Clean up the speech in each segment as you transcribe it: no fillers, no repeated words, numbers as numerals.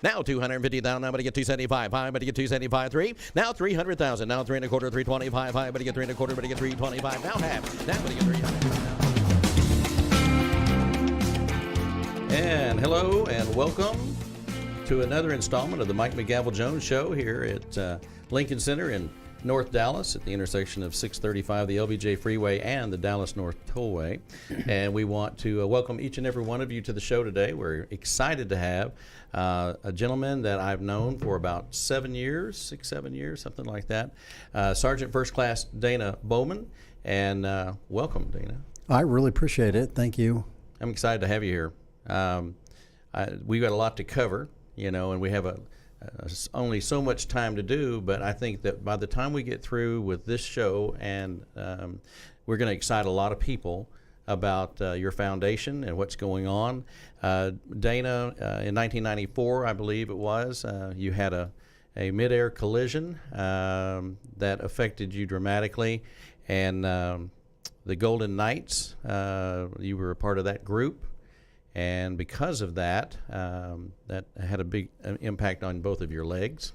Now 250,000. Now, but to get 275. High, but to get 275. 3. Now 300,000. Now 3 1/4. 325. High, but to get 3 1/4. But to get 325. Now half. Now, but to get 300. And hello and welcome to another installment of the Mike McGavel Jones Show here at Lincoln Center in North Dallas at the intersection of 635, the LBJ Freeway, and the Dallas North Tollway. And we want to welcome each and every one of you to the show today. We're excited to have a gentleman that I've known for about 7 years, 7 years, something like that, Sergeant First Class Dana Bowman. And welcome, Dana. I really appreciate it. Thank you. I'm excited to have you here. We've got a lot to cover, you know, and we have only so much time to do, but I think that by the time we get through with this show, and we're going to excite a lot of people about your foundation and what's going on. Dana, in 1994, I believe it was, you had a mid-air collision that affected you dramatically, and the Golden Knights, you were a part of that group. And because of that, that had a big impact on both of your legs.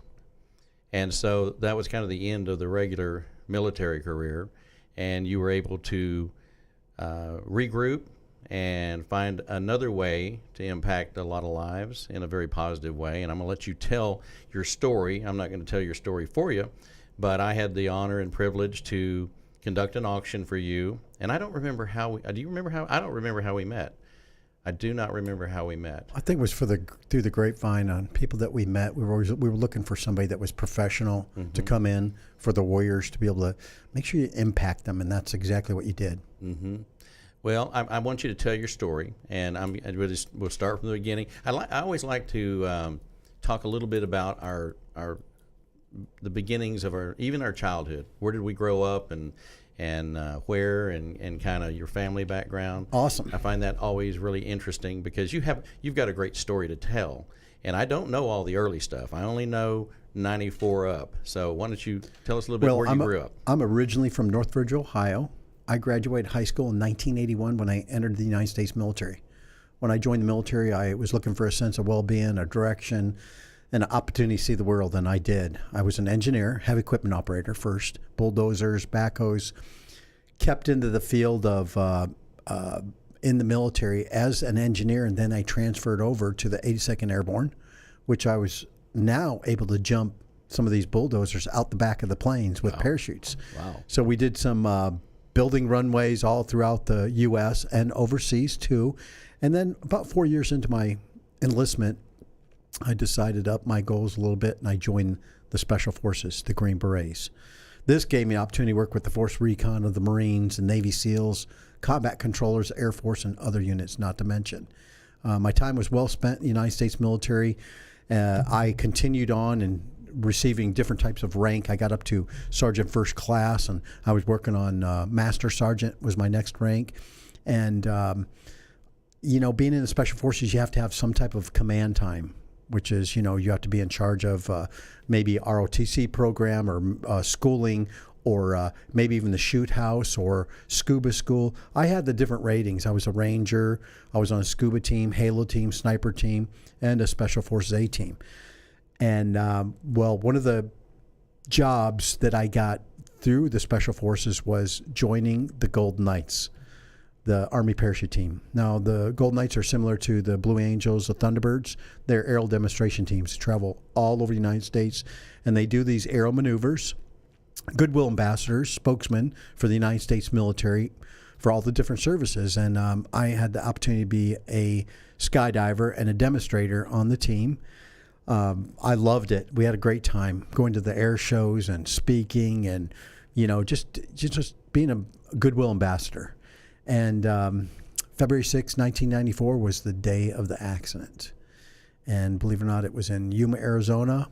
And so that was kind of the end of the regular military career. And you were able to regroup and find another way to impact a lot of lives in a very positive way. And I'm going to let you tell your story. I'm not going to tell your story for you, but I had the honor and privilege to conduct an auction for you. And I don't remember how do you remember how? I don't remember how we met. I do not remember how we met. I think it was through the grapevine on people that we met. We were looking for somebody that was professional to come in for the Warriors to be able to make sure you impact them, and that's exactly what you did. Well, I want you to tell your story, and we'll start from the beginning. I always like to talk a little bit about the beginnings of our childhood. Where did we grow up, and where, and kind of your family background. Awesome. I find that always really interesting because you've got a great story to tell, and I don't know all the early stuff. I only know 94 up. So why don't you tell us a little bit where you grew up? I'm originally from Northridge, Ohio. I graduated high school in 1981 when I entered the United States military. When I joined the military, I was looking for a sense of well-being, a direction, and an opportunity to see the world, and I did. I was an engineer, heavy equipment operator first, bulldozers, backhoes, kept into the field of in the military as an engineer, and then I transferred over to the 82nd Airborne, which I was now able to jump some of these bulldozers out the back of the planes with parachutes. Wow. So we did some building runways all throughout the U.S. and overseas too. And then about 4 years into my enlistment, I decided to up my goals a little bit, and I joined the Special Forces, the Green Berets. This gave me an opportunity to work with the Force Recon of the Marines and Navy SEALs, combat controllers, Air Force, and other units, not to mention. My time was well spent in the United States military. I continued on and receiving different types of rank. I got up to Sergeant First Class, and I was working on Master Sergeant was my next rank. And, being in the Special Forces, you have to have some type of command time, which is, you have to be in charge of maybe ROTC program or schooling, or maybe even the shoot house or scuba school. I had the different ratings. I was a Ranger, I was on a scuba team, Halo team, sniper team, and a Special Forces A team. And, one of the jobs that I got through the Special Forces was joining the Golden Knights, the Army parachute team. Now, the Golden Knights are similar to the Blue Angels, the Thunderbirds. They're aerial demonstration teams, travel all over the United States, and they do these aerial maneuvers. Goodwill ambassadors, spokesmen for the United States military for all the different services. And I had the opportunity to be a skydiver and a demonstrator on the team. I loved it. We had a great time going to the air shows and speaking and, just being a Goodwill ambassador. And February 6, 1994 was the day of the accident. And believe it or not, it was in Yuma, Arizona,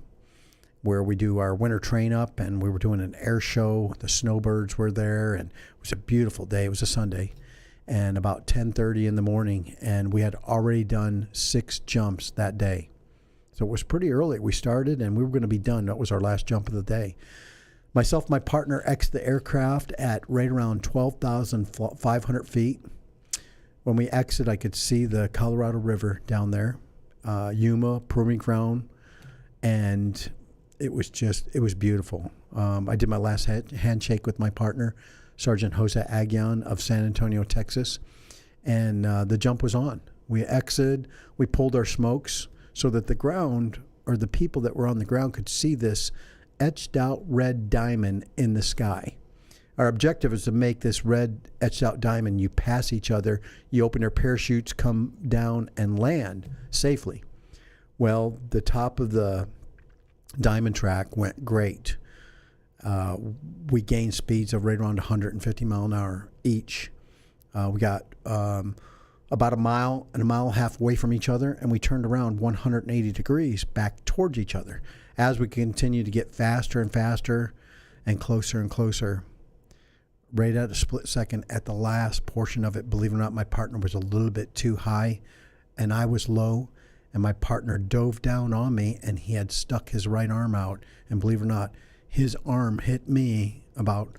where we do our winter train up, and we were doing an air show. The snowbirds were there, and it was a beautiful day. It was a Sunday, and about 10:30 in the morning, and we had already done 6 jumps that day. So it was pretty early. We started, and we were going to be done. That was our last jump of the day. Myself and my partner exited the aircraft at right around 12,500 feet. When we exited, I could see the Colorado River down there. Yuma Proving Ground, and it was beautiful. I did my last handshake with my partner, Sergeant Jose Aguian of San Antonio, Texas, and the jump was on. We exited, we pulled our smokes so that the ground, or the people that were on the ground, could see this etched out red diamond in the sky. Our objective is to make this red etched out diamond. You pass each other, you open your parachutes, come down and land safely. Well, the top of the diamond track went great. We gained speeds of right around 150 mile an hour each. We got about a mile and a mile and a half away from each other, and we turned around 180 degrees back towards each other as we continued to get faster and faster and closer. Right at a split second, at the last portion of it, believe it or not, my partner was a little bit too high and I was low, and my partner dove down on me, and he had stuck his right arm out, and believe it or not, his arm hit me about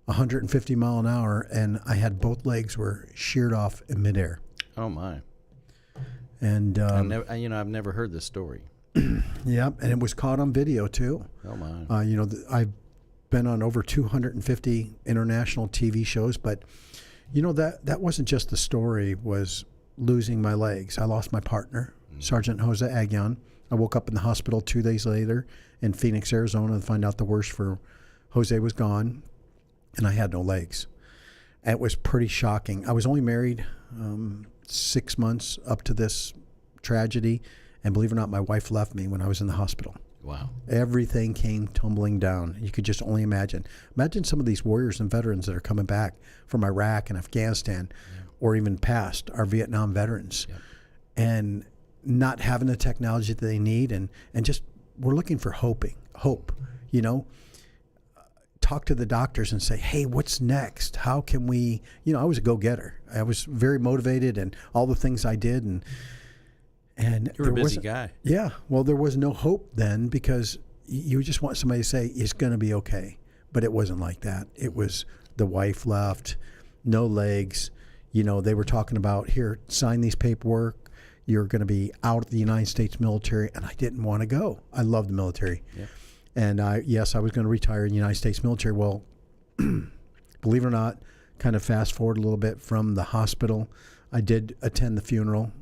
150 mile an hour, and I had both legs were sheared off in midair. Oh my! And I've never heard this story. Yeah, and it was caught on video too. Oh my! I've been on over 250 international TV shows, but that wasn't just the story. Was losing my legs. I lost my partner, Sergeant Jose Aguian. I woke up in the hospital 2 days later in Phoenix, Arizona, and find out the worst for Jose was gone, and I had no legs. And it was pretty shocking. I was only married 6 months up to this tragedy, and believe it or not, my wife left me when I was in the hospital. Wow. Everything came tumbling down. You could just only imagine. Imagine some of these warriors and veterans that are coming back from Iraq and Afghanistan, or even past our Vietnam veterans, and not having the technology that they need, and just we're looking for hope. Talk to the doctors and say, hey, what's next? How can we, I was a go-getter. I was very motivated, and all the things I did, and you're a busy guy. Yeah. Well, there was no hope then, because you just want somebody to say it's going to be okay. But it wasn't like that. It was the wife left, no legs. They were talking about, here, sign these paperwork. You're going to be out of the United States military. And I didn't want to go. I love the military. Yep. And I was going to retire in the United States military. Well, believe it or not, kind of fast forward a little bit from the hospital, I did attend the funeral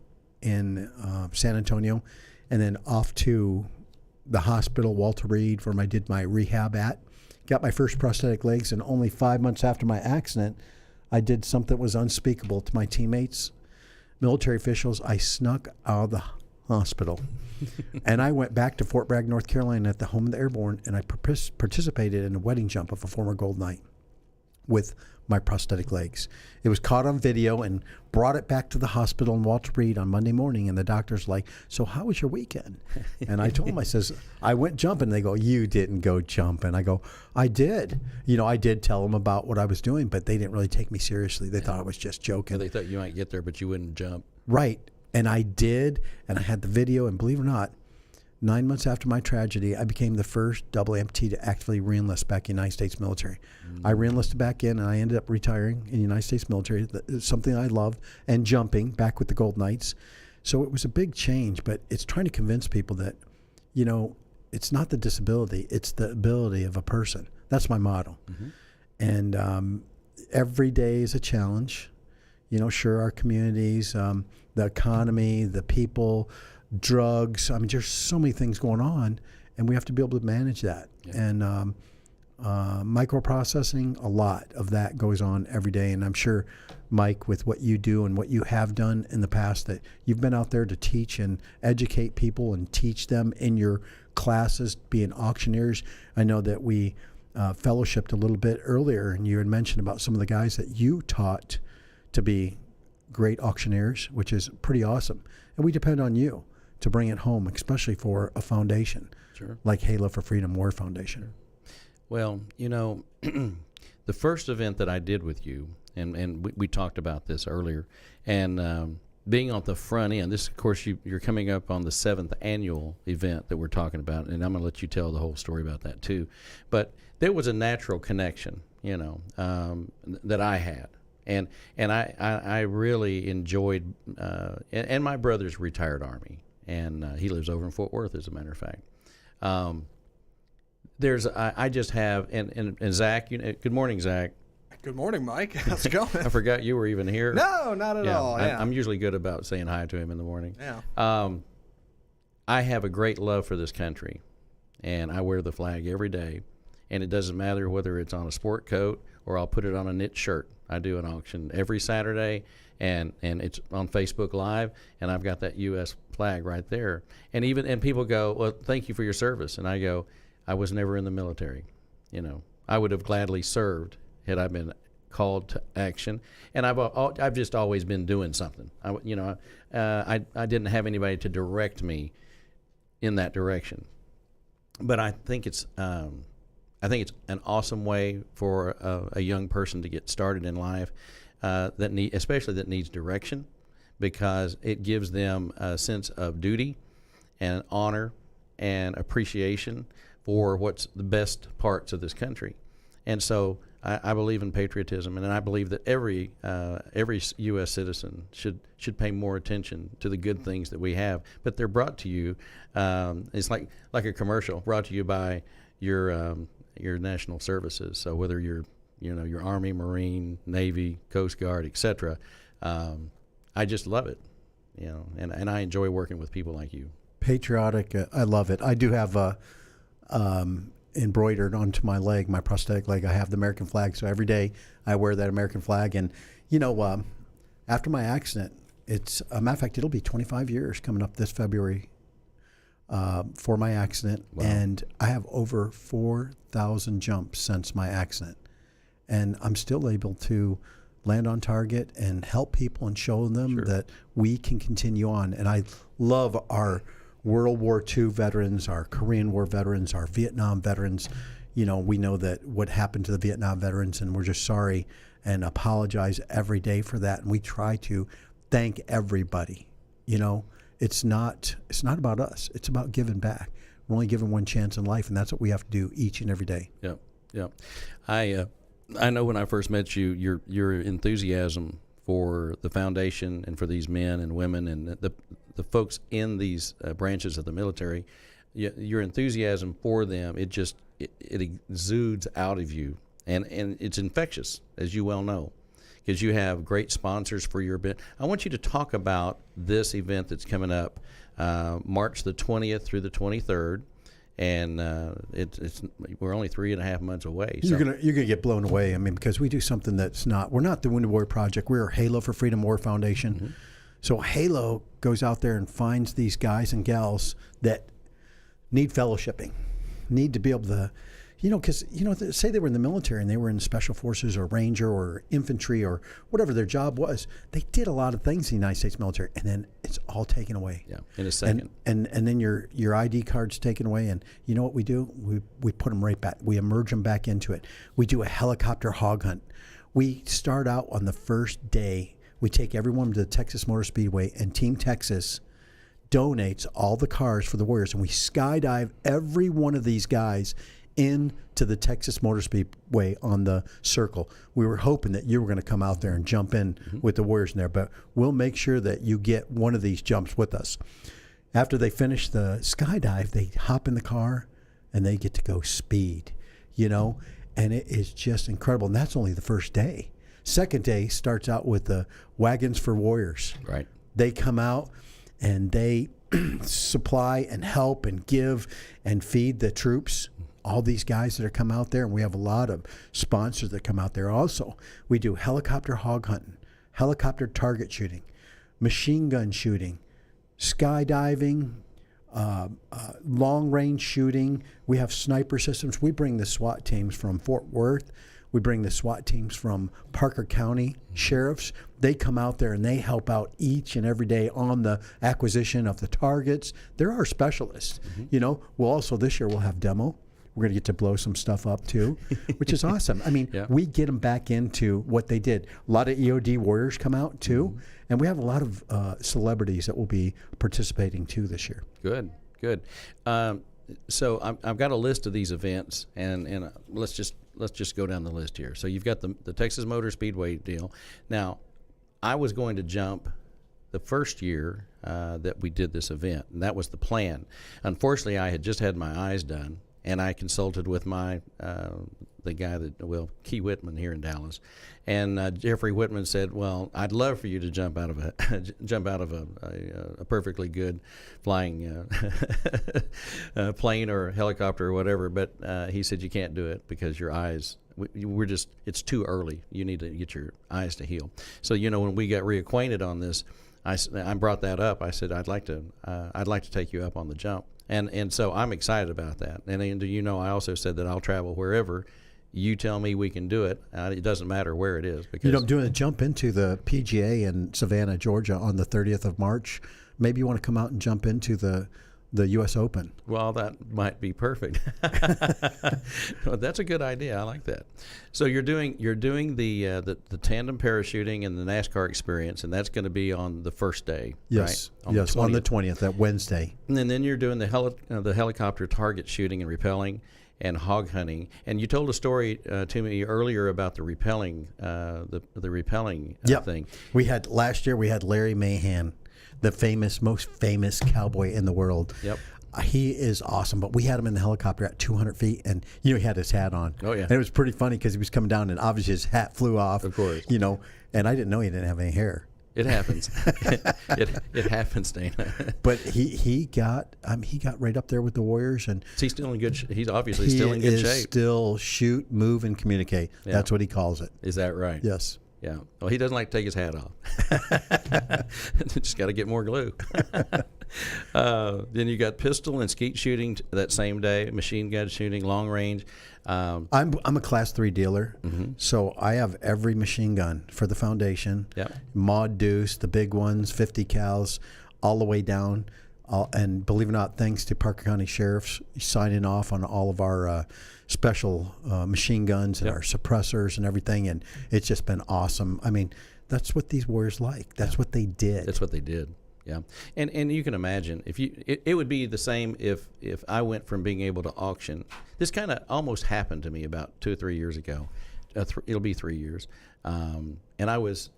in San Antonio, and then off to the hospital, Walter Reed, where I did my rehab at. Got my first prosthetic legs, and only 5 months after my accident, I did something that was unspeakable to my teammates, military officials. I snuck out of the hospital, and I went back to Fort Bragg, North Carolina, at the home of the airborne, and I participated in a wedding jump of a former Gold Knight with my prosthetic legs. It was caught on video and brought it back to the hospital in Walter Reed on Monday morning, and the doctor's like, so how was your weekend? And I told him, I says, I went jumping. They go, you didn't go jumping. I go, I did. I did tell them about what I was doing, but they didn't really take me seriously. They thought I was just joking. They thought you might get there, but you wouldn't jump. Right. And I did, and I had the video, and believe it or not, 9 months after my tragedy, I became the first double amputee to actively reenlist back in the United States military. I reenlisted back in, and I ended up retiring in the United States military. It's something I love, and jumping back with the Gold Knights. So it was a big change, but it's trying to convince people that, it's not the disability, it's the ability of a person. That's my motto. Mm-hmm. And every day is a challenge. Sure, our communities, the economy, the people, drugs. I mean, there's so many things going on, and we have to be able to manage that. Yeah. And microprocessing, a lot of that goes on every day. And I'm sure, Mike, with what you do and what you have done in the past, that you've been out there to teach and educate people and teach them in your classes, being auctioneers. I know that we fellowshipped a little bit earlier, and you had mentioned about some of the guys that you taught to be great auctioneers, which is pretty awesome. And we depend on you to bring it home, especially for a foundation, sure, like Halo for Freedom War Foundation. Well, the first event that I did with you, and we talked about this earlier, and being on the front end, this, of course, you're coming up on the 7th annual event that we're talking about, and I'm going to let you tell the whole story about that too. But there was a natural connection, that I had. And I really enjoyed, and my brother's retired Army, and he lives over in Fort Worth, as a matter of fact. I just have, and Zach, good morning, Zach. Good morning, Mike. How's it going? I forgot you were even here. No, not at all. Yeah. I'm usually good about saying hi to him in the morning. Yeah. I have a great love for this country, and I wear the flag every day, and it doesn't matter whether it's on a sport coat or I'll put it on a knit shirt. I do an auction every Saturday, and it's on Facebook Live, and I've got that U.S. flag right there. And people go, well, thank you for your service. And I go, I was never in the military. I would have gladly served had I been called to action. And I've just always been doing something. I didn't have anybody to direct me in that direction. But I think it's an awesome way for a young person to get started in life, especially that needs direction, because it gives them a sense of duty and honor and appreciation for what's the best parts of this country. And so I believe in patriotism, and I believe that every U.S. citizen should pay more attention to the good things that we have. But they're brought to you. It's like a commercial brought to you by your national services. So whether you're your Army, Marine, Navy, Coast Guard, etc. I just love it, and I enjoy working with people like you. Patriotic, I love it. I do have embroidered onto my leg, my prosthetic leg, I have the American flag. So every day I wear that American flag. And, after my accident, it's a matter of fact, it'll be 25 years coming up this February for my accident. Wow. And I have over 4,000 jumps since my accident. And I'm still able to land on target and help people and show them Sure. that we can continue on. And I love our World War II veterans, our Korean War veterans, our Vietnam veterans. We know that what happened to the Vietnam veterans, and we're just sorry and apologize every day for that. And we try to thank everybody. It's not about us. It's about giving back. We're only given one chance in life, and that's what we have to do each and every day. Yeah. I know when I first met you, your enthusiasm for the foundation and for these men and women and the folks in these branches of the military, your enthusiasm for them, it exudes out of you, and it's infectious, as you well know, because you have great sponsors for your event. I want you to talk about this event that's coming up March the 20th through the 23rd. And we're only 3.5 months away. So. You're gonna get blown away. I mean, because we do something we're not the Wounded Warrior Project. We're Halo for Freedom War Foundation. Mm-hmm. So Halo goes out there and finds these guys and gals that need fellowshipping, need to be able to, because say they were in the military and they were in special forces or ranger or infantry or whatever their job was. They did a lot of things in the United States military, and then it's all taken away. Yeah, in a second. And then your ID card's taken away, and you know what we do? We put them right back. We emerge them back into it. We do a helicopter hog hunt. We start out on the first day. We take everyone to the Texas Motor Speedway, and Team Texas donates all the cars for the Warriors, and we skydive every one of these guys into the Texas Motor Speedway on the circle. We were hoping that you were going to come out there and jump in with the Warriors in there, but we'll make sure that you get one of these jumps with us. After they finish the skydive, they hop in the car and they get to go speed, and it is just incredible. And that's only the first day. Second day starts out with the Wagons for Warriors. Right. They come out and they supply and help and give and feed the troops. All these guys that are come out there, and we have a lot of sponsors that come out there also. We do helicopter hog hunting, helicopter target shooting, machine gun shooting, skydiving, long range shooting. We have sniper systems. We bring the SWAT teams from Fort Worth. We bring the SWAT teams from Parker County sheriffs. They come out there and they help out each and every day on the acquisition of the targets. They're our specialists. We'll also this year we'll have demo. We're going to get to blow some stuff up, too, which is awesome. I mean, we get them back into what they did. A lot of EOD warriors come out, too, and we have a lot of celebrities that will be participating, too, this year. Good. So I've got a list of these events, and let's just go down the list here. So you've got the Texas Motor Speedway deal. Now, I was going to jump the first year that we did this event, and that was the plan. Unfortunately, I had just had my eyes done, and I consulted with the guy Key Whitman here in Dallas, and Jeffrey Whitman said, "Well, I'd love for you to jump out of a perfectly good flying plane or helicopter or whatever," but he said you can't do it because your eyes. It's too early. You need to get your eyes to heal. So when we got reacquainted on this, I brought that up. I said I'd like to take you up on the jump. And so I'm excited about that. And I also said that I'll travel wherever you tell me we can do it. It doesn't matter where it is. Because I'm doing a jump into the PGA in Savannah, Georgia on the 30th of March. Maybe you want to come out and jump into the U.S. Open. Well, that might be perfect. Well, that's a good idea. I like that. So you're doing the tandem parachuting and the NASCAR experience, and that's going to be on the first day, yes, right? On the 20th, that Wednesday. And then you're doing the helicopter target shooting and rappelling and hog hunting. And you told a story to me earlier about the rappelling, thing. Last year we had Larry Mahan, the most famous cowboy in the world. Yep. He is awesome, but we had him in the helicopter at 200 feet, and he had his hat on. Oh, yeah. And it was pretty funny because he was coming down, and obviously his hat flew off. Of course. And I didn't know he didn't have any hair. It happens. it happens, Dana. But he got right up there with the Warriors, and He's still in good. He's obviously still in good shape. shape. Still shoot, move, and communicate. Yeah. That's what he calls it. Is that right? Yes. Yeah. Well, he doesn't like to take his hat off. Just got to get more glue. Then you got pistol and skeet shooting that same day, machine gun shooting, long range. I'm a Class 3 dealer, so I have every machine gun for the foundation. Yep. Mod Deuce, the big ones, 50 cals, all the way down. And believe it or not, thanks to Parker County Sheriff's signing off on all of our special machine guns and our suppressors and everything, and it's just been awesome. I mean, that's what these Warriors like. That's what they did. That's what they did. Yeah, and you can imagine if it would be the same if I went from being able to auction. This kind of almost happened to me about 2 or 3 years ago. It'll be 3 years, and I was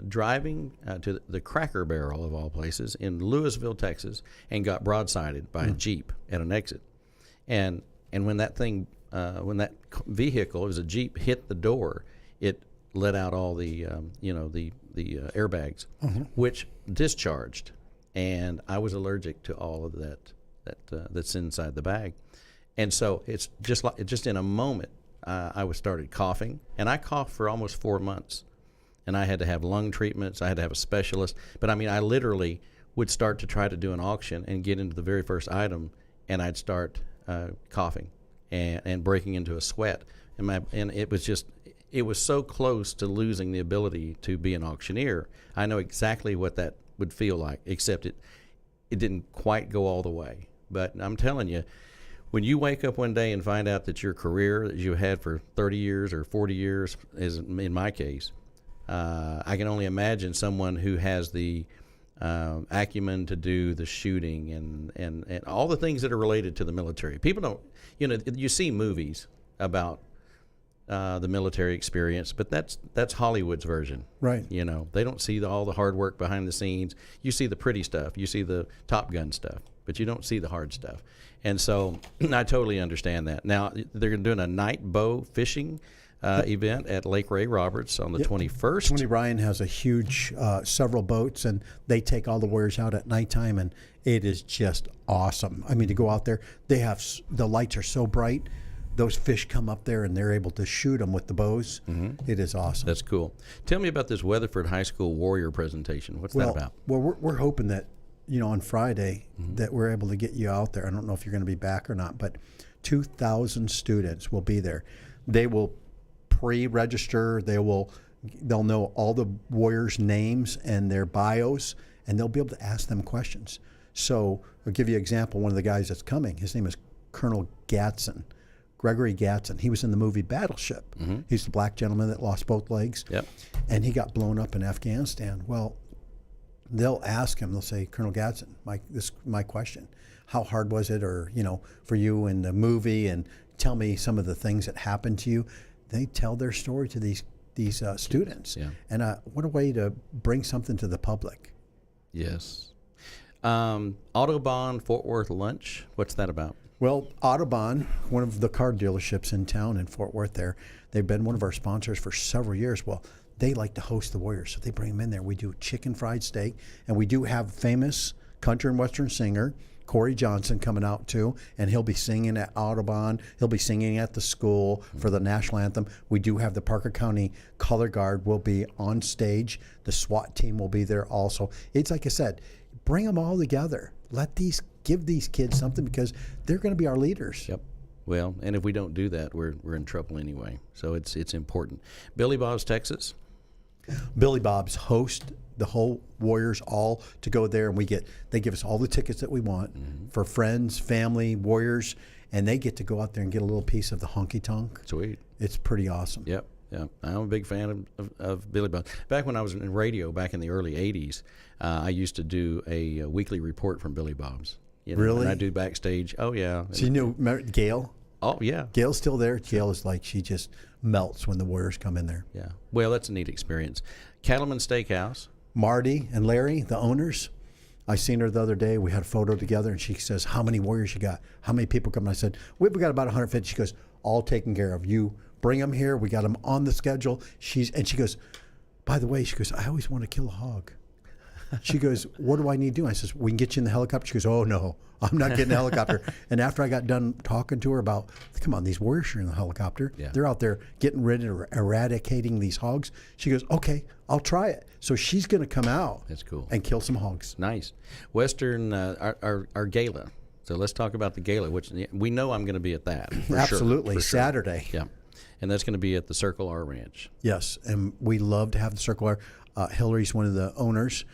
driving to the Cracker Barrel of all places in Louisville, Texas, and got broadsided by a Jeep at an exit, and when that thing when that vehicle, it was a Jeep, hit the door, it let out all the airbags, which discharged, and I was allergic to all of that's inside the bag, and so it's just in a moment I started coughing, and I coughed for almost 4 months, and I had to have lung treatments, I had to have a specialist, but I mean I literally would start to try to do an auction and get into the very first item, and I'd start coughing and breaking into a sweat, and it was so close to losing the ability to be an auctioneer. I know exactly what that would feel like, except it didn't quite go all the way. But I'm telling you, when you wake up one day and find out that your career that you had for 30 years or 40 years, is in my case, I can only imagine someone who has the acumen to do the shooting and all the things that are related to the military. People don't, you see movies about the military experience, but that's Hollywood's version, right? They don't see all the hard work behind the scenes. You see the pretty stuff, you see the Top Gun stuff, but you don't see the hard stuff. And so I totally understand that. Now they're doing a night bow fishing event at Lake Ray Roberts on the 21st. Tony Ryan has a huge several boats, and they take all the Warriors out at nighttime, and it is just awesome. I mean, to go out there, the lights are so bright. Those fish come up there, and they're able to shoot them with the bows. It is awesome. That's cool. Tell me about this Weatherford High School Warrior presentation. What's that about? Well, we're hoping that, on Friday, that we're able to get you out there. I don't know if you're going to be back or not, but 2,000 students will be there. They will pre-register. They'll know all the Warriors' names and their bios, and they'll be able to ask them questions. So I'll give you an example. One of the guys that's coming, his name is Colonel Gatson. Gregory Gatson. He was in the movie Battleship. He's the black gentleman that lost both legs. Yep. And he got blown up in Afghanistan. Well, they'll ask him, they'll say, Colonel Gatson, my question, how hard was it, or, for you in the movie, and tell me some of the things that happened to you. They tell their story to these students. Yeah. And what a way to bring something to the public. Yes. Autobahn Fort Worth lunch. What's that about? Well, Autobahn, one of the car dealerships in town in Fort Worth there, they've been one of our sponsors for several years. Well, they like to host the Warriors, so they bring them in there. We do chicken fried steak, and we do have famous country and western singer Corey Johnson coming out too, and he'll be singing at Audubon. He'll be singing at the school for the national anthem. We do have the Parker County Color Guard will be on stage. The SWAT team will be there also. It's like I said, bring them all together. Give these kids something because they're going to be our leaders. Yep. Well, and if we don't do that, we're in trouble anyway. So it's important. Billy Bob's Texas. Billy Bob's host the whole Warriors all to go there, and they give us all the tickets that we want for friends, family, Warriors, and they get to go out there and get a little piece of the honky tonk. Sweet. It's pretty awesome. Yep. I'm a big fan of Billy Bob. Back when I was in radio back in the early 80s, I used to do a weekly report from Billy Bob's. Really? And I do backstage. Oh, yeah. So you knew Gail? Oh, yeah. Gail's still there. Gail is like, she just melts when the Warriors come in there. Yeah. Well, that's a neat experience. Cattleman Steakhouse. Marty and Larry, the owners, I seen her the other day. We had a photo together, and she says, how many Warriors you got? How many people come? I said, we've got about 150. She goes, all taken care of. You bring them here. We got them on the schedule. She goes, by the way, she goes, I always want to kill a hog. She goes, what do I need to do? I says, we can get you in the helicopter. She goes, oh, no, I'm not getting a helicopter. And after I got done talking to her about, come on, these Warriors are in the helicopter. Yeah. They're out there getting rid of, eradicating these hogs. She goes, okay, I'll try it. So she's going to come out. That's cool. And kill some hogs. Nice. Western, our gala. So let's talk about the gala, which we know I'm going to be at that. Absolutely. For sure. Saturday. Yeah. And that's going to be at the Circle R Ranch. Yes. And we love to have the Circle R. Hillary's one of the owners,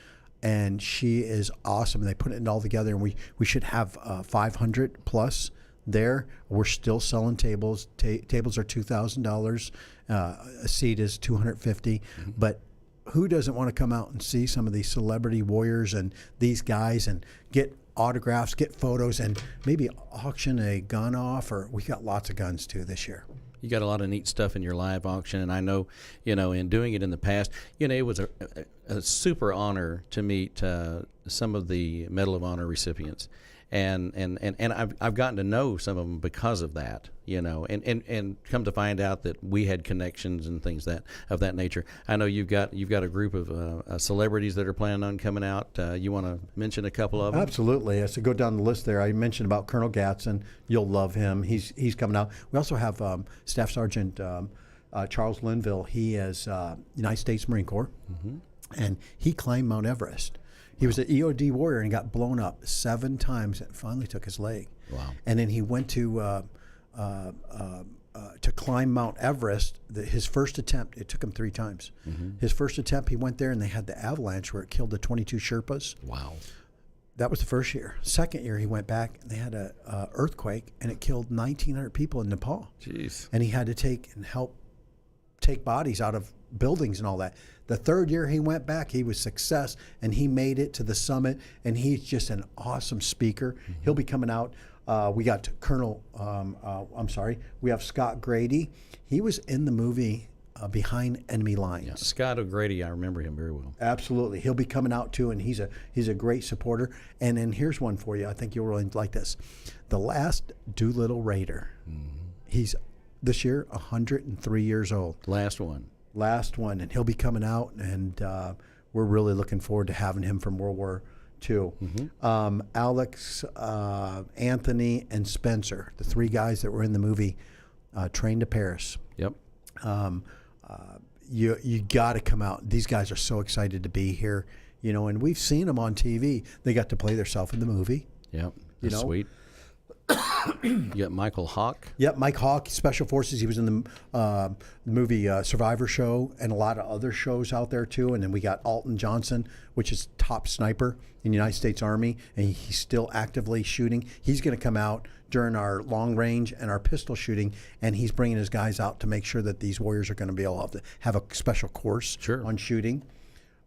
and she is awesome. And they put it all together, and we should have 500 plus there. We're still selling tables. Tables are $2,000. A seat is $250. But who doesn't want to come out and see some of these celebrity Warriors and these guys and get autographs, get photos, and maybe auction a gun off? Or we got lots of guns too this year. You got a lot of neat stuff in your live auction, and I know, in doing it in the past, it was a super honor to meet some of the Medal of Honor recipients, and I've gotten to know some of them because of that, and come to find out that we had connections and things of that nature. I know you've got a group of celebrities that are planning on coming out. You want to mention a couple of them? Absolutely. So go down the list there. I mentioned about Colonel Gadsden. You'll love him. He's coming out. We also have Staff Sergeant Charles Linville. He is United States Marine Corps, and he climbed Mount Everest. He was an EOD warrior and got blown up 7 times and finally took his leg. Wow. And then he went to climb Mount Everest. His first attempt, it took him 3 times. His first attempt, he went there and they had the avalanche where it killed the 22 Sherpas. Wow. That was the first year. Second year, he went back and they had a earthquake and it killed 1,900 people in Nepal. Jeez. And he had to help take bodies out of buildings and all that. The third year he went back, he was success, and he made it to the summit, and he's just an awesome speaker. He'll be coming out. We got we have Scott Grady. He was in the movie Behind Enemy Lines. Yeah. Scott O'Grady, I remember him very well. Absolutely. He'll be coming out too, and he's a great supporter. And then here's one for you. I think you'll really like this. The Last Doolittle Raider. He's this year 103 years old. Last one, and he'll be coming out, and we're really looking forward to having him from World War II. Alex, Anthony, and Spencer, the 3 guys that were in the movie Train to Paris. Yep. You got to come out. These guys are so excited to be here, and we've seen them on TV. They got to play themselves in the movie. Yep. That's sweet. You got Michael Hawk. Yep, Mike Hawk, Special Forces. He was in the movie Survivor Show and a lot of other shows out there too. And then we got Alton Johnson, which is top sniper in the United States Army, and he's still actively shooting. He's going to come out during our long range and our pistol shooting, and he's bringing his guys out to make sure that these warriors are going to be able to have a special course on shooting.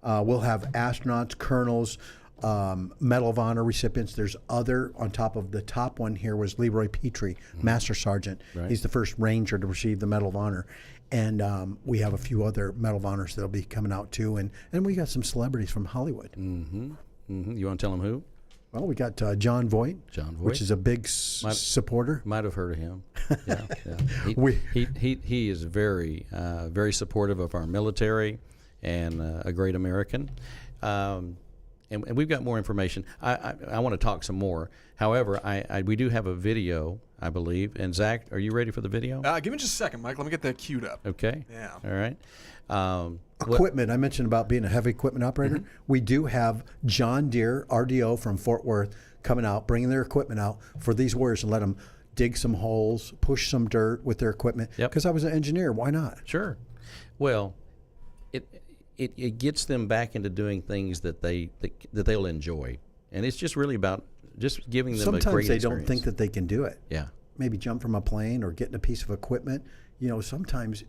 We'll have astronauts, colonels, Medal of Honor recipients. There's other on top of the top one here was Leroy Petrie, Master Sergeant. Right. He's the first Ranger to receive the Medal of Honor. And we have a few other Medal of Honors that'll be coming out too. And we got some celebrities from Hollywood. You want to tell them who? Well, we got John Voight, John Voight, which is a big supporter. Might have heard of him. Yeah, We- he is very very supportive of our military and a great American. And we've got more information. I want to talk some more. However, we do have a video, I believe. And Zach, are you ready for the video? Give me just a second, Mike. Let me get that queued up. Okay. Yeah. All right. Equipment. I mentioned about being a heavy equipment operator. We do have John Deere RDO from Fort Worth coming out, bringing their equipment out for these warriors and let them dig some holes, push some dirt with their equipment. Yep. Because I was an engineer. Why not? Sure. Well, it gets them back into doing things that they'll enjoy, and it's just really about just giving them a great Sometimes they experience. don't think that they can do it. Yeah. Maybe jump from a plane or getting a piece of equipment. Sometimes,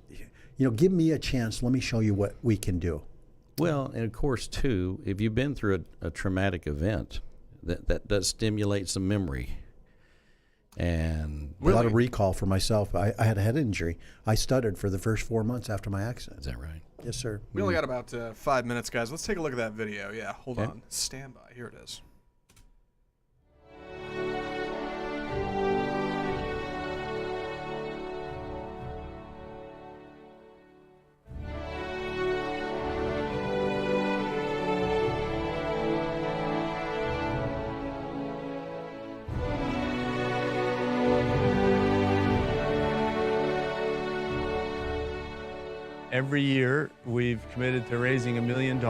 give me a chance. Let me show you what we can do. Well, and of course, too, if you've been through a traumatic event, that does stimulate some memory. And A lot of recall for myself. I had a head injury. I stuttered for the first 4 months after my accident. is that right? Yes, sir. We only got about 5 minutes, guys. Let's take a look at that video. Yeah, hold Okay. on. Stand by. Here it is. Every year, we've committed to raising $1 million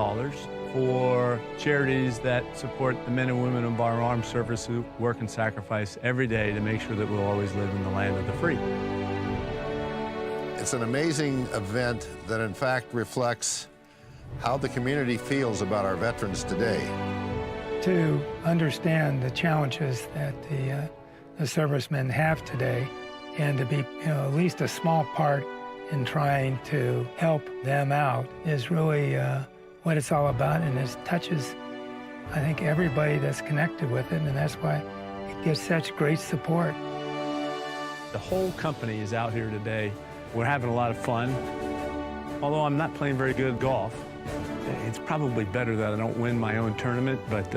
for charities that support the men and women of our armed service who work and sacrifice every day to make sure that we'll always live in the land of the free. It's an amazing event that in fact reflects how the community feels about our veterans today. To understand the challenges that the servicemen have today and to be at least a small part in trying to help them out is really what it's all about, and it touches, I think, everybody that's connected with it, and that's why it gets such great support. The whole company is out here today. We're having a lot of fun. Although I'm not playing very good golf, it's probably better that I don't win my own tournament, but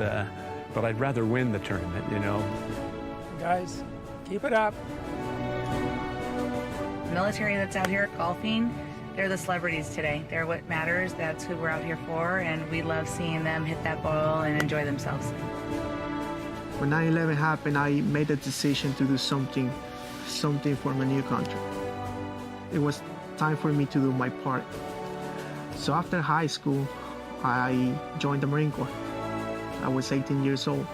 I'd rather win the tournament, Guys, keep it up. Military that's out here golfing, they're the celebrities today. They're what matters. That's who we're out here for, and we love seeing them hit that ball and enjoy themselves. When 9/11 happened, I made a decision to do something for my new country. It was time for me to do my part. So after high school, I joined the Marine Corps. I was 18 years old.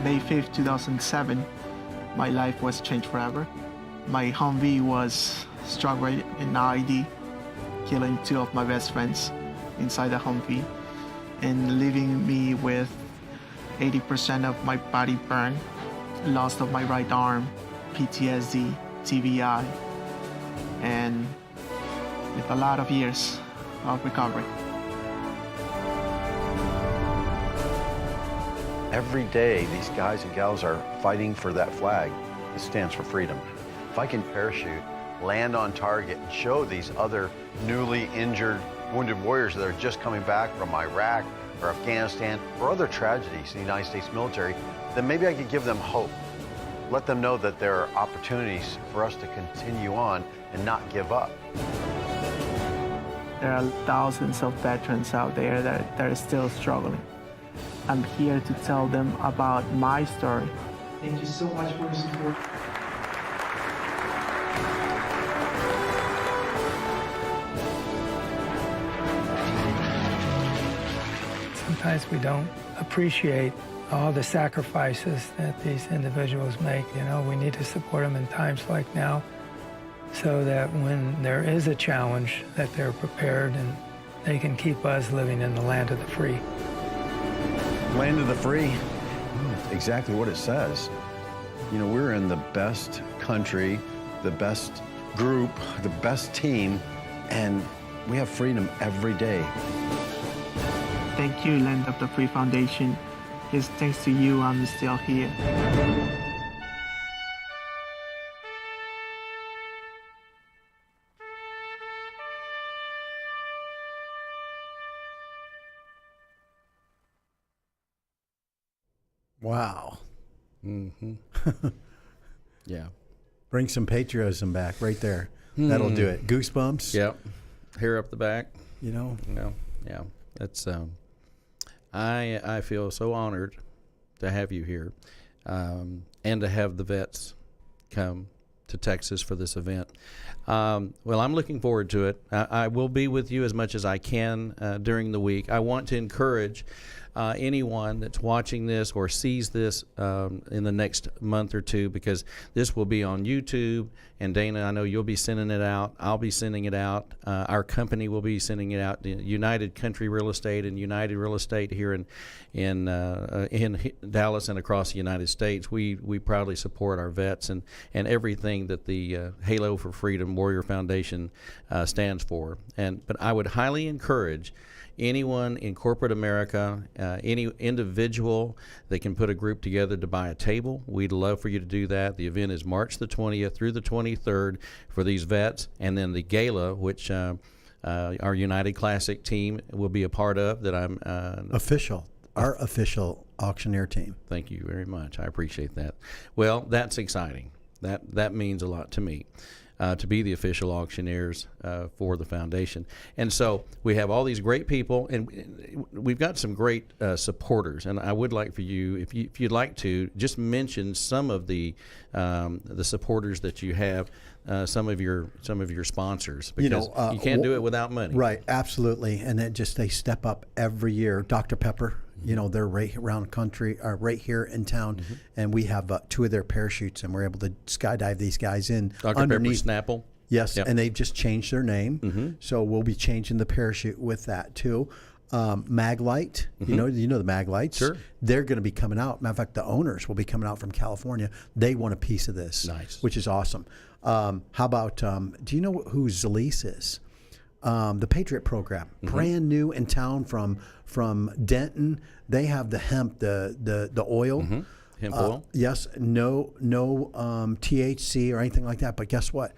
May 5th, 2007, my life was changed forever. My Humvee was struck by an IED, killing 2 of my best friends inside the Humvee and leaving me with 80% of my body burned, loss of my right arm, PTSD, TBI, and with a lot of years of recovery. Every day, these guys and gals are fighting for that flag that stands for freedom. If I can parachute, land on target, and show these other newly injured, wounded warriors that are just coming back from Iraq or Afghanistan or other tragedies in the United States military, then maybe I could give them hope. Let them know that there are opportunities for us to continue on and not give up. There are thousands of veterans out there that are still struggling. I'm here to tell them about my story. Thank you so much for your support. Sometimes we don't appreciate all the sacrifices that these individuals make. We need to support them in times like now so that when there is a challenge that they're prepared and they can keep us living in the land of the free. Land of the free, exactly what it says. We're in the best country, the best group, the best team, and we have freedom every day. Thank you, Land of the Free Foundation. It's thanks to you I'm still here. Wow. Mm-hmm. Yeah. Bring some patriotism back right there. That'll do it. Goosebumps. Yep. Hair up the back. You know. Yeah. That's I feel so honored to have you here, and to have the vets come to Texas for this event. Well, I'm looking forward to it. I will be with you as much as I can during the week. I want to encourage anyone that's watching this or sees this in the next month or two, because this will be on YouTube. And Dana, I know you'll be sending it out. I'll be sending it out. Our company will be sending it out. United Country Real Estate and United Real Estate here in Dallas and across the United States. We proudly support our vets and everything that the Halo for Freedom Warrior Foundation stands for. But I would highly encourage anyone in corporate America, any individual that can put a group together to buy a table. We'd love for you to do that. The event is March the 20th through the 23rd for these vets, and then the gala, which our United Classic team will be a part of. That I'm our official auctioneer team. Thank you very much. I appreciate that. Well, that's exciting. That means a lot to me. To be the official auctioneers for the foundation. And so we have all these great people, and we've got some great supporters. And I would like for you, if you'd like to, just mention some of the supporters that you have, some of your sponsors, because you can't do it without money. Right, absolutely. And then they step up every year. Dr. Pepper, they're right around country, right here in town, and we have 2 of their parachutes, and we're able to skydive these guys in Dr. underneath. Pepper Snapple. Yes, Yep. and they've just changed their name, so we'll be changing the parachute with that too. Maglite, you know the Maglites. Sure. They're going to be coming out. Matter of fact, the owners will be coming out from California. They want a piece of this, Nice. which is awesome. How about? Do you know who Zalise is? The Patriot Program, brand new in town from Denton. They have the hemp, the oil. Hemp oil. Yes, no THC or anything like that. But guess what?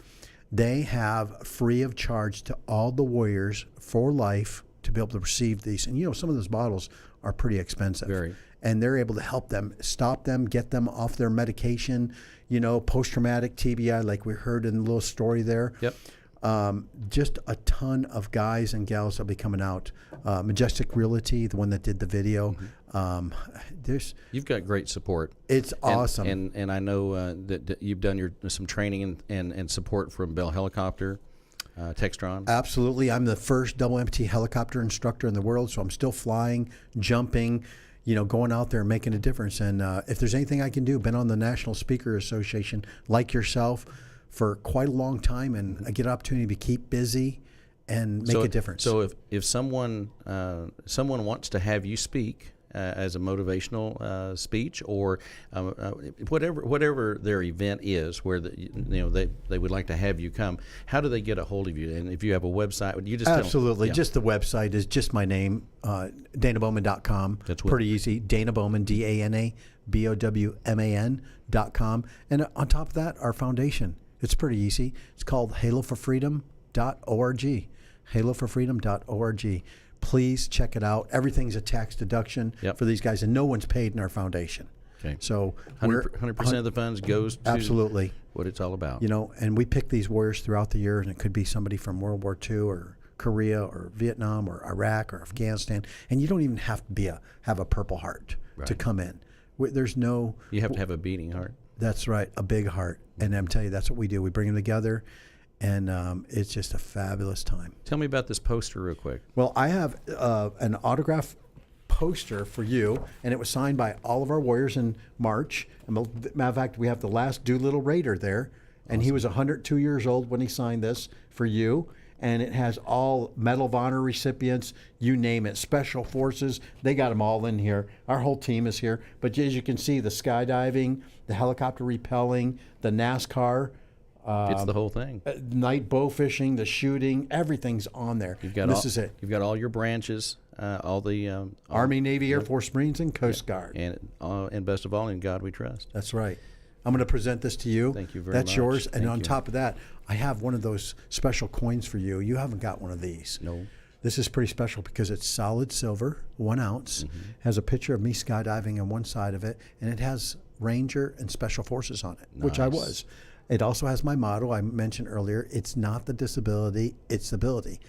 They have free of charge to all the warriors for life to be able to receive these. And some of those bottles are pretty expensive. Very. And they're able to help them, stop them, get them off their medication. Post-traumatic TBI, like we heard in the little story there. Yep. Just a ton of guys and gals will be coming out. Majestic Realty, the one that did the video. You've got great support. It's awesome. And I know that you've done some training and support from Bell Helicopter, Textron. Absolutely. I'm the first double MT helicopter instructor in the world, so I'm still flying, jumping, going out there and making a difference. And if there's anything I can do, been on the National Speaker Association like yourself for quite a long time, and I get an opportunity to keep busy and make a difference. So if someone wants to have you speak as a motivational speech, or whatever their event is, where they would like to have you come, how do they get a hold of you? And if you have a website, would you just absolutely tell them? Just the website is just my name, DanaBowman.com. That's pretty easy. Dana Bowman, DanaBowman.com. And on top of that, our foundation. It's pretty easy. It's called haloforfreedom.org. haloforfreedom.org. Please check it out. Everything's a tax deduction for these guys, and no one's paid in our foundation. Okay. So 100% of the funds goes to absolutely what it's all about. And we pick these warriors throughout the year, and it could be somebody from World War II or Korea or Vietnam or Iraq or Afghanistan, and you don't even have to have a Purple Heart to come in. There's no. You have to have a beating heart. That's right, a big heart. And I'm telling you, that's what we do. We bring them together, and it's just a fabulous time. Tell me about this poster real quick. Well, I have an autograph poster for you, and it was signed by all of our warriors in March. And matter of fact, we have the last Doolittle Raider there, and he was 102 years old when he signed this for you. And it has all Medal of Honor recipients, you name it, Special Forces. They got them all in here. Our whole team is here. But as you can see, the skydiving, the helicopter rappelling, the NASCAR. It's the whole thing. Night bow fishing, the shooting, everything's on there. This is it. You've got all your branches, all the Army, Navy, Air Force, Marines, and Coast Guard. And best of all, in God we trust. That's right. I'm going to present this to you. Thank you very much. That's yours. And Thank on you. top of that, I have one of those special coins for you. You haven't got one of these. No. This is pretty special because it's solid silver, 1 ounce, has a picture of me skydiving on one side of it, and it has Ranger and Special Forces on it, which I was. It also has my motto I mentioned earlier. It's not the disability, it's the ability.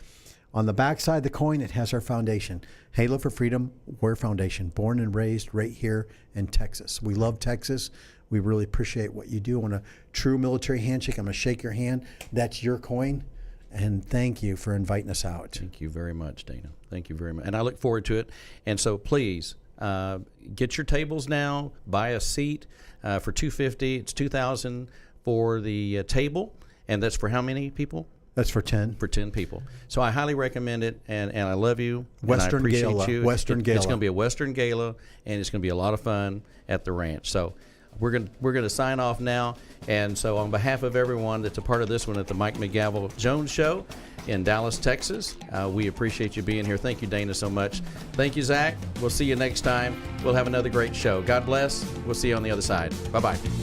On the back side of the coin, it has our foundation. Halo for Freedom, Warrior Foundation, born and raised right here in Texas. We love Texas. We really appreciate what you do. On a true military handshake, I'm going to shake your hand. That's your coin. And thank you for inviting us out. Thank you very much, Dana. Thank you very much. And I look forward to it. And so please, get your tables now. Buy a seat for $250. It's $2,000 for the table. And that's for how many people? That's for 10. For 10 people. So I highly recommend it, and I love you. Western and I appreciate Gala. you. Western It's Gala. going to be a Western Gala, and it's going to be a lot of fun at the ranch. So we're going to sign off now. And so on behalf of everyone that's a part of this one at the Mike McGavel Jones Show in Dallas, Texas, we appreciate you being here. Thank you, Dana, so much. Thank you, Zach. We'll see you next time. We'll have another great show. God bless. We'll see you on the other side. Bye-bye.